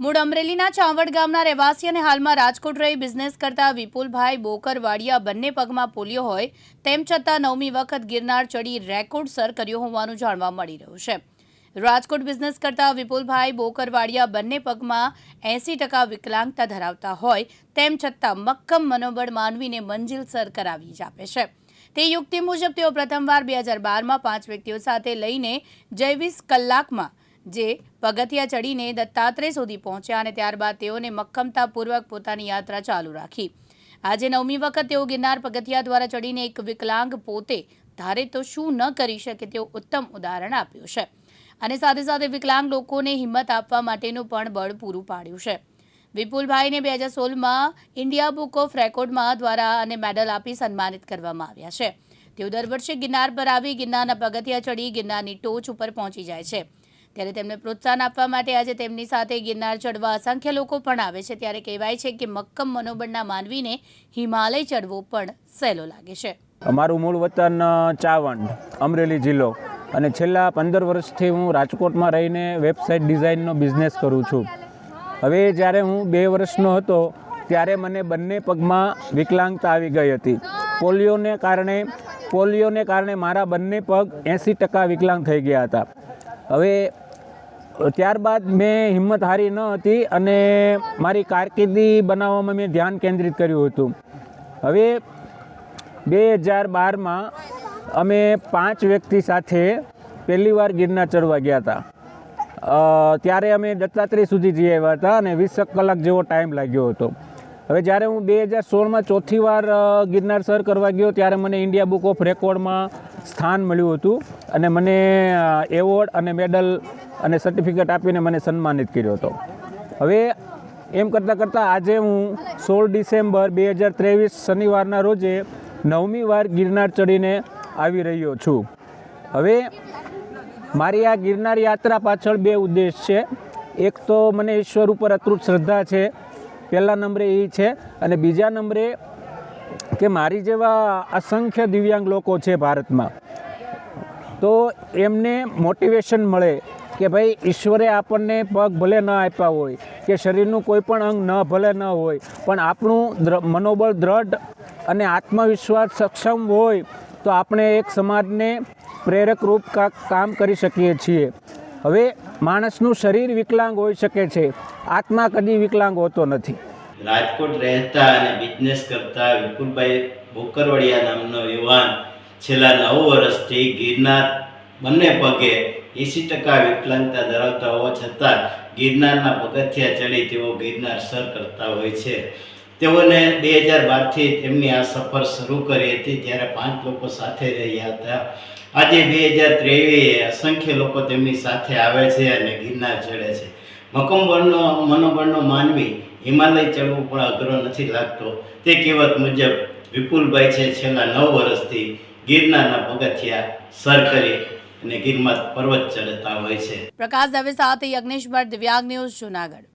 મૂળ અમરેલીના ચાવડ ગામના રહેવાસી અને હાલમાં રાજકોટ રહી બિઝનેસ કરતા વિપુલભાઈ બોકરવાડિયા બંને પગમાં પોલિયો હોય તેમ છતાં 9મી વખત ગિરનાર ચડી રેકોર્ડ સર કર્યો હોવાનું જાણવા મળી રહ્યું છે। રાજકોટ બિઝનેસ કરતા વિપુલભાઈ બોકરવાડિયા બંને પગમાં 80% વિકલાંગતા ધરાવતા હોય તેમ છતાં મક્કમ મનોબળ માનવીને મંજિલ સર કરાવી જ આપે છે। તે યુક્તિ મુજબ તેઓ પ્રથમવાર 2012માં 5 વ્યક્તિઓ સાથે લઈને 23 કલાકમાં જે પગથિયા ચડીને દત્તાત્રેય સુધી પહોંચ્યા અને ત્યારબાદ તેઓને મક્કમતાપૂર્વક પોતાની યાત્રા ચાલુ રાખી। આજે 9મી વખત તેઓ ગિરનાર પગથિયા દ્વારા ચડીને એક વિકલાંગ પોતે ધારે તો શું ન કરી શકે તેવું ઉત્તમ ઉદાહરણ આપ્યું છે અને સાથે સાથે વિકલાંગ લોકોને હિંમત આપવા માટેનું પણ બળ પૂરું પાડ્યું છે। વિપુલભાઈને 2016માં ઇન્ડિયા બુક ઓફ રેકોર્ડમાં દ્વારા અને મેડલ આપી સન્માનિત કરવામાં આવ્યા છે। તેઓ દર વર્ષે ગિરનાર પર આવી ગિરનારના પગથિયા ચડી ગિરનારની ટોચ ઉપર પહોંચી જાય છે। ત્યારે તેમને પ્રોત્સાહન આપવા માટે આજે તેમની સાથે ગિરનાર ચડવા અસંખ્ય લોકો પણ આવે છે। ત્યારે કહેવાય છે કે મક્કમ મનોબળના માનવીને હિમાલય ચડવો પણ સહેલો લાગે છે। અમારું મૂળ વતન ચાવંડ, અમરેલી જિલ્લો, અને છેલ્લા 15 વર્ષથી હું રાજકોટમાં રહીને વેબસાઇટ ડિઝાઇનનો બિઝનેસ કરું છું। હવે જ્યારે હું 2 વર્ષનો હતો ત્યારે મને બંને પગમાં વિકલાંગતા આવી ગઈ હતી। પોલિયોને કારણે મારા બંને પગ 80% વિકલાંગ થઈ ગયા હતા। હવે ત્યારબાદ મેં હિંમત હારી ન હતી અને મારી કારકિર્દી બનાવવામાં મેં ધ્યાન કેન્દ્રિત કર્યું હતું। હવે 2012માં અમે 5 વ્યક્તિ સાથે પહેલીવાર ગિરનાર ચડવા ગયા હતા। ત્યારે અમે દત્તાત્રેય સુધી જઈ આવ્યા હતા અને 20 કલાક જેવો ટાઈમ લાગ્યો હતો। હવે જ્યારે હું 2016માં ચોથી વાર ગિરનાર સર કરવા ગયો ત્યારે મને ઇન્ડિયા બુક ઓફ રેકોર્ડમાં સ્થાન મળ્યું હતું અને મને એવોર્ડ અને મેડલ અને સર્ટિફિકેટ આપીને મને સન્માનિત કર્યો હતો। હવે એમ કરતાં આજે હું 16 ડિસેમ્બર 2023 શનિવારના રોજે 9મી વાર ગિરનાર ચડીને આવી રહ્યો છું। હવે મારી આ ગિરનાર યાત્રા પાછળ 2 ઉદ્દેશ છે। એક તો મને ઈશ્વર ઉપર અતૂટ શ્રદ્ધા છે, પહેલા નંબરે એ છે, અને બીજા નંબરે કે મારી જેવા અસંખ્ય દિવ્યાંગ લોકો છે ભારતમાં, તો એમને મોટિવેશન મળે કે ભાઈ ઈશ્વરે આપણને પગ ભલે ન આપ્યા હોય કે શરીરનું કોઈ પણ અંગ ભલે ન હોય, પણ આપણું મનોબળ દ્રઢ અને આત્મવિશ્વાસ સક્ષમ હોય તો આપણે એક સમાજને પ્રેરક રૂપ કામ કરી શકીએ છીએ। હવે માણસનું શરીર વિકલાંગ હોઈ શકે છે, આત્મા કદી વિકલાંગ હોતો નથી। રાજકોટ રહેતા અને બિઝનેસ કરતા વિપુલભાઈ બોકરવાડિયા નામનો યુવાન છેલ્લા 9 વર્ષથી ગિરનાર બંને પગે 80% વિકલાંગતા ધરાવતા હોવા છતાં ગિરનારના પગથિયા ચડી તેઓ ગિરનાર સર કરતા હોય છે। તેઓને 2012થી તેમની આ સફર શરૂ કરી હતી ત્યારે 5 લોકો સાથે રહ્યા હતા। આજે 2023 અસંખ્ય લોકો તેમની સાથે આવે છે અને ગિરનાર ચડે છે। મનોબળનો માનવી હિમાલય ચડવું પણ અઘરો નથી લાગતો, તે કહેવત મુજબ વિપુલભાઈ છે છેલ્લા 9 વર્ષથી ગિરનારના પગથિયા સર કરી અને ગિરનાર પર્વત ચડતા હોય છે। પ્રકાશ દવે સાથે યજ્ઞેશ ભટ્ટ, દિવ્યાંગ ન્યૂઝ, જૂનાગઢ।